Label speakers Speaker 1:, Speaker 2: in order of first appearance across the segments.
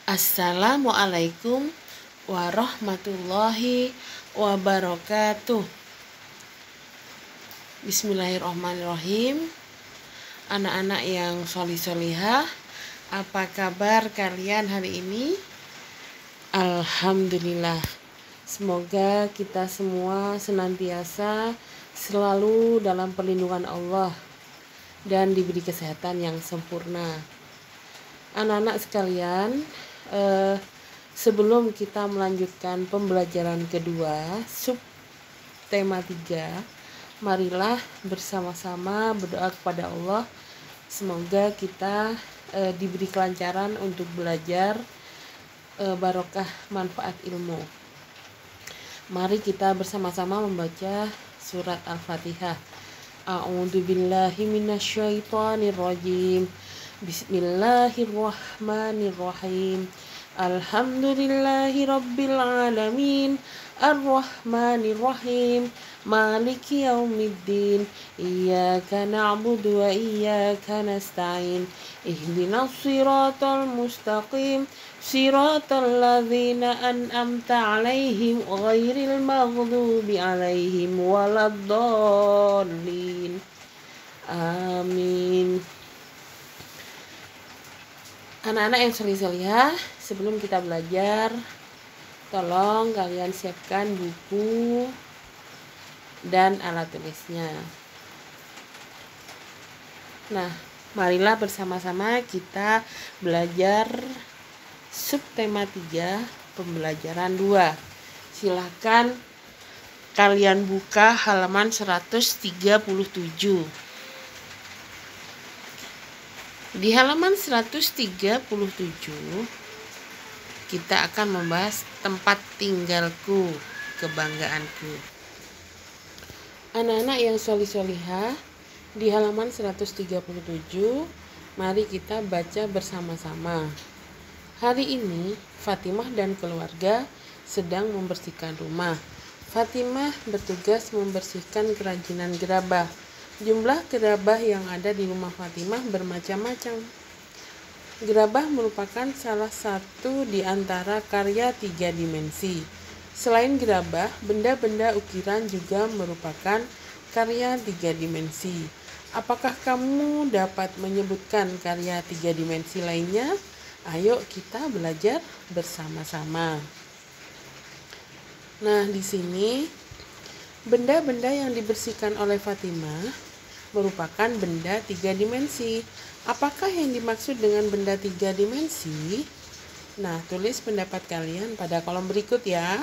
Speaker 1: Assalamualaikum warahmatullahi wabarakatuh. Bismillahirrahmanirrahim. Anak-anak yang solih-solihah, apa kabar kalian hari ini? Alhamdulillah. Semoga kita semua senantiasa selalu dalam perlindungan Allah dan diberi kesehatan yang sempurna. Anak-anak sekalian, sebelum kita melanjutkan pembelajaran kedua sub tema 3, marilah bersama-sama berdoa kepada Allah semoga kita diberi kelancaran untuk belajar, barokah manfaat ilmu. Mari kita bersama-sama membaca surat Al-Fatihah. A'udzubillahi minasyaitonirrajim. Bismillahirrahmanirrahim. Alhamdulillahi rabbil alamin. Ar-Rahmanirrahim. Maliki yaumiddin. Iyyaka na'budu wa iyyaka nasta'in. Ihdinas siratal mustaqim. Siratal ladzina an'amta 'alaihim ghairil maghdubi 'alaihim waladdallin. Amin. Anak-anak yang solih-solihah, sebelum kita belajar, tolong kalian siapkan buku dan alat tulisnya. Nah, marilah bersama-sama kita belajar subtema 3, pembelajaran 2. Silakan kalian buka halaman 137. Di halaman 137 kita akan membahas tempat tinggalku, kebanggaanku. Anak-anak yang solih-solihah, di halaman 137 mari kita baca bersama-sama. Hari ini Fatimah dan keluarga sedang membersihkan rumah. Fatimah bertugas membersihkan kerajinan gerabah. Jumlah gerabah yang ada di rumah Fatimah bermacam-macam. Gerabah merupakan salah satu di antara karya 3 dimensi. Selain gerabah, benda-benda ukiran juga merupakan karya 3 dimensi. Apakah kamu dapat menyebutkan karya 3 dimensi lainnya? Ayo kita belajar bersama-sama. Nah, di sini benda-benda yang dibersihkan oleh Fatimah merupakan benda 3 dimensi. Apakah yang dimaksud dengan benda 3 dimensi? Nah, tulis pendapat kalian pada kolom berikut ya.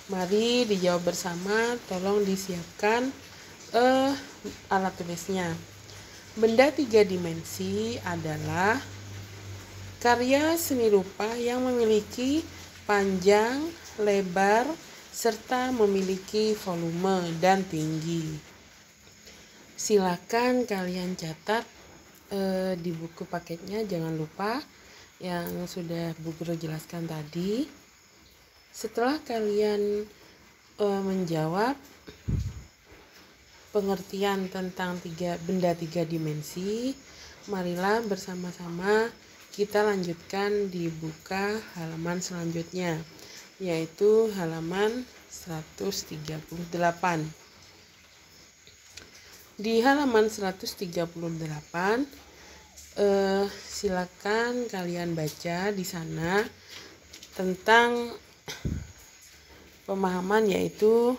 Speaker 1: Mari dijawab bersama, tolong disiapkan alat tulisnya. Benda 3 dimensi adalah karya seni rupa yang memiliki panjang, lebar, serta memiliki volume dan tinggi. Silakan kalian catat di buku paketnya, jangan lupa yang sudah Bu Guru jelaskan tadi. Setelah kalian menjawab pengertian tentang benda 3 dimensi, marilah bersama-sama kita lanjutkan dibuka halaman selanjutnya, yaitu halaman 138. Di halaman 138 silakan kalian baca di sana tentang pemahaman, yaitu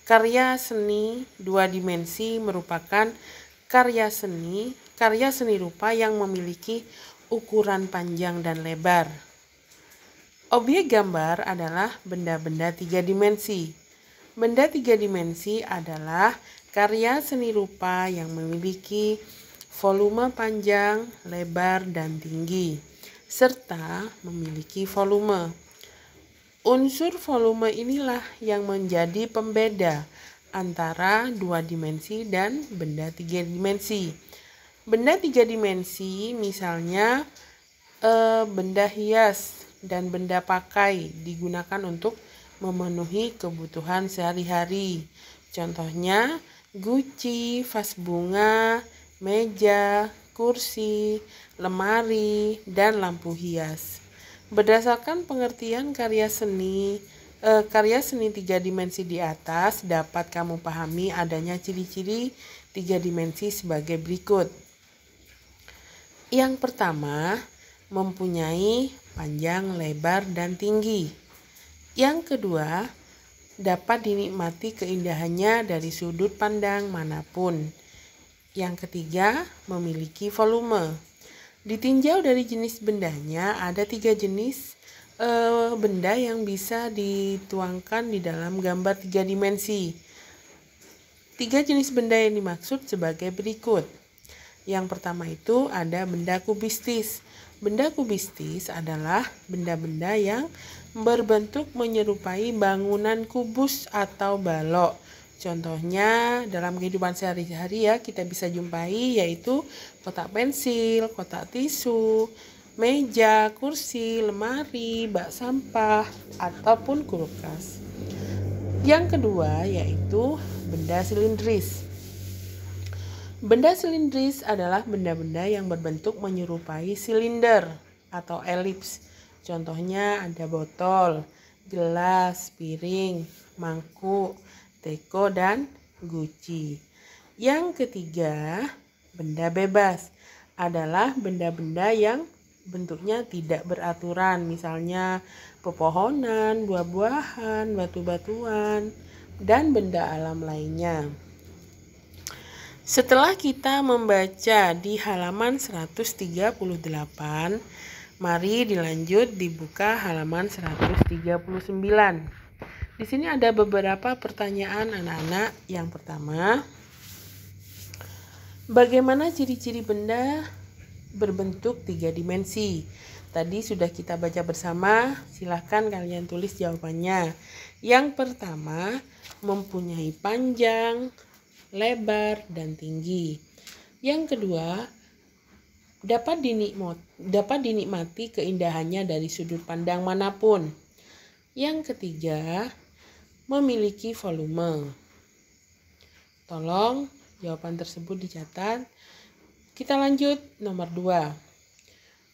Speaker 1: karya seni 2 dimensi merupakan karya seni rupa yang memiliki ukuran panjang dan lebar. Objek gambar adalah benda-benda 3 dimensi. Benda 3 dimensi adalah karya seni rupa yang memiliki volume panjang, lebar, dan tinggi, serta memiliki volume. Unsur volume inilah yang menjadi pembeda antara 2 dimensi dan benda 3 dimensi. Benda 3 dimensi misalnya benda hias dan benda pakai digunakan untuk memenuhi kebutuhan sehari-hari. Contohnya Gucci, vas bunga, meja, kursi, lemari, dan lampu hias. Berdasarkan pengertian karya seni 3 dimensi di atas, dapat kamu pahami adanya ciri-ciri 3 dimensi sebagai berikut. Yang pertama, mempunyai panjang, lebar, dan tinggi. Yang kedua, dapat dinikmati keindahannya dari sudut pandang manapun. Yang ketiga, memiliki volume. Ditinjau dari jenis bendanya, ada 3 jenis benda yang bisa dituangkan di dalam gambar 3 dimensi. 3 jenis benda yang dimaksud sebagai berikut. Yang pertama itu ada benda kubistis. Benda kubistis adalah benda-benda yang berbentuk menyerupai bangunan kubus atau balok. Contohnya dalam kehidupan sehari-hari ya kita bisa jumpai yaitu kotak pensil, kotak tisu, meja, kursi, lemari, bak sampah, ataupun kulkas. Yang kedua yaitu benda silindris. Benda silindris adalah benda-benda yang berbentuk menyerupai silinder atau elips. Contohnya ada botol, gelas, piring, mangkuk, teko, dan guci. Yang ketiga, benda bebas adalah benda-benda yang bentuknya tidak beraturan, misalnya pepohonan, buah-buahan, batu-batuan, dan benda alam lainnya. Setelah kita membaca di halaman 138, mari dilanjut dibuka halaman 139. Di sini ada beberapa pertanyaan anak-anak. Yang pertama, bagaimana ciri-ciri benda berbentuk 3 dimensi? Tadi sudah kita baca bersama, silahkan kalian tulis jawabannya. Yang pertama, mempunyai panjang, lebar, dan tinggi. Yang kedua, dapat dinikmati keindahannya dari sudut pandang manapun. Yang ketiga, memiliki volume. Tolong jawaban tersebut dicatat. Kita lanjut nomor 2.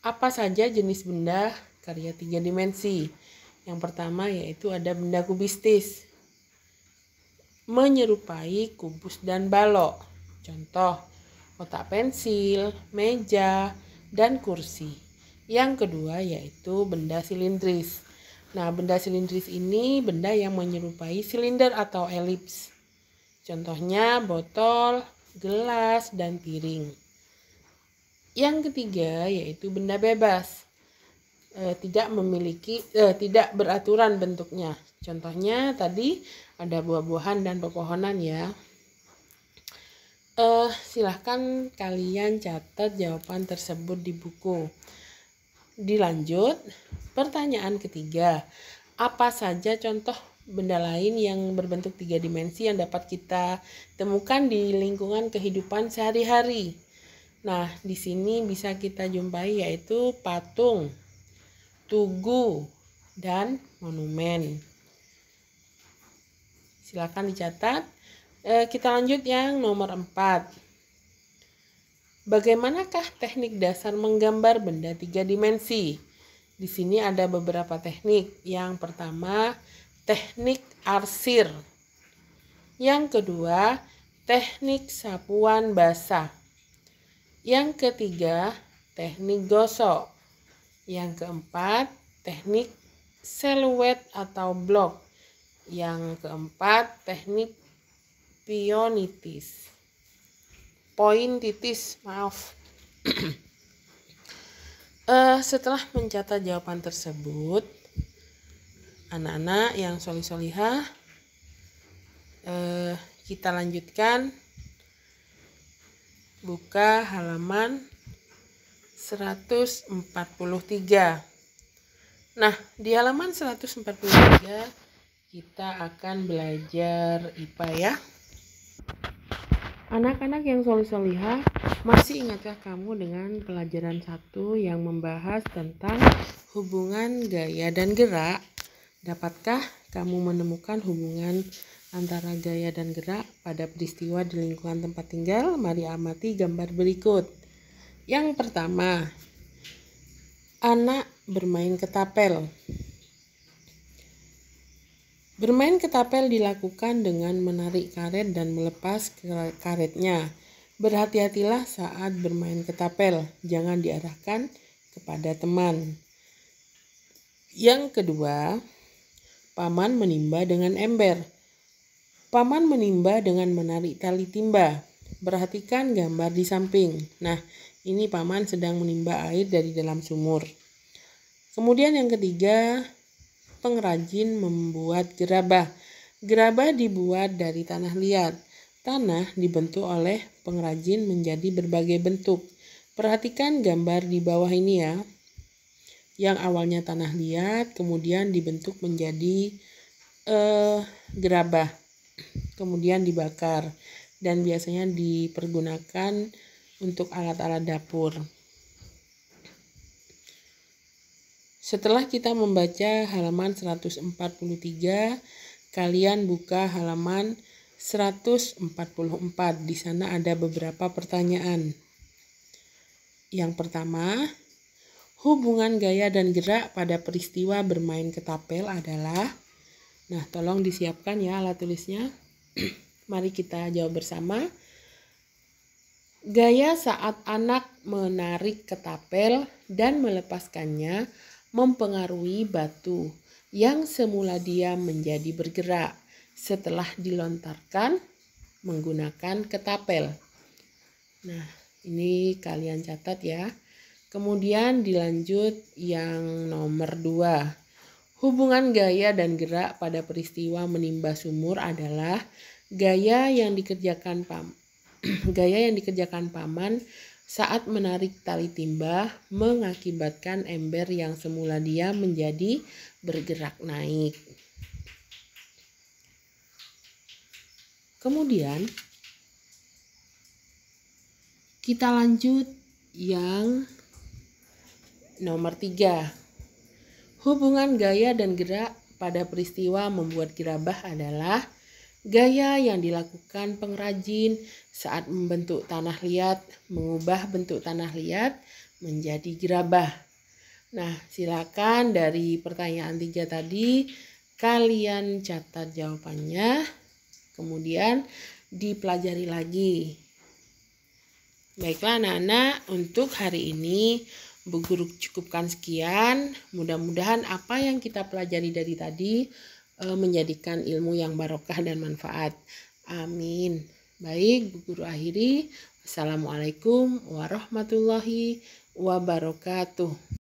Speaker 1: Apa saja jenis benda karya 3 dimensi? Yang pertama yaitu ada benda kubistis, menyerupai kubus dan balok. Contoh, kotak pensil, meja, dan kursi. Yang kedua yaitu benda silindris. Nah, benda silindris ini benda yang menyerupai silinder atau elips. Contohnya botol, gelas, dan piring. Yang ketiga yaitu benda bebas. Tidak beraturan bentuknya. Contohnya tadi ada buah-buahan dan pepohonan ya. Silahkan kalian catat jawaban tersebut di buku. Dilanjut, pertanyaan ketiga. Apa saja contoh benda lain yang berbentuk 3 dimensi yang dapat kita temukan di lingkungan kehidupan sehari-hari? Nah, di sini bisa kita jumpai yaitu patung, tugu, dan monumen. Silakan dicatat. Kita lanjut yang nomor 4. Bagaimanakah teknik dasar menggambar benda 3 dimensi? Di sini ada beberapa teknik. Yang pertama, teknik arsir. Yang kedua, teknik sapuan basah. Yang ketiga, teknik gosok. Yang keempat, teknik siluet atau blok. Yang keempat, teknik pointitis. Setelah mencatat jawaban tersebut, anak-anak yang solih-solihah, kita lanjutkan buka halaman 143. Nah, di halaman 143 kita akan belajar IPA ya. Anak-anak yang solih-solihah, masih ingatkah kamu dengan pelajaran 1 yang membahas tentang hubungan gaya dan gerak? Dapatkah kamu menemukan hubungan antara gaya dan gerak pada peristiwa di lingkungan tempat tinggal? Mari amati gambar berikut. Yang pertama, anak bermain ketapel. Bermain ketapel dilakukan dengan menarik karet dan melepas karetnya. Berhati-hatilah saat bermain ketapel, jangan diarahkan kepada teman. Yang kedua, paman menimba dengan ember. Paman menimba dengan menarik tali timba. Perhatikan gambar di samping. Nah, ini paman sedang menimba air dari dalam sumur. Kemudian yang ketiga, pengrajin membuat gerabah. Gerabah dibuat dari tanah liat. Tanah dibentuk oleh pengrajin menjadi berbagai bentuk. Perhatikan gambar di bawah ini ya. Yang awalnya tanah liat kemudian dibentuk menjadi gerabah. Kemudian dibakar dan biasanya dipergunakan untuk alat-alat dapur. Setelah kita membaca halaman 143, kalian buka halaman 144. Di sana ada beberapa pertanyaan. Yang pertama, hubungan gaya dan gerak pada peristiwa bermain ketapel adalah. Nah, tolong disiapkan ya alat tulisnya. Mari kita jawab bersama. Gaya saat anak menarik ketapel dan melepaskannya mempengaruhi batu yang semula diam menjadi bergerak setelah dilontarkan menggunakan ketapel. Nah, ini kalian catat ya. Kemudian dilanjut yang nomor 2. Hubungan gaya dan gerak pada peristiwa menimba sumur adalah gaya yang dikerjakan paman saat menarik tali timba mengakibatkan ember yang semula diam menjadi bergerak naik. Kemudian kita lanjut yang nomor 3. Hubungan gaya dan gerak pada peristiwa membuat gerabah adalah gaya yang dilakukan pengrajin saat membentuk tanah liat, mengubah bentuk tanah liat menjadi gerabah. Nah, silakan dari pertanyaan 3 tadi kalian catat jawabannya, kemudian dipelajari lagi. Baiklah anak-anak, untuk hari ini Bu Guru cukupkan sekian. Mudah-mudahan apa yang kita pelajari dari tadi menjadikan ilmu yang barokah dan manfaat. Amin. Baik, Bu Guru akhiri. Assalamualaikum warahmatullahi wabarakatuh.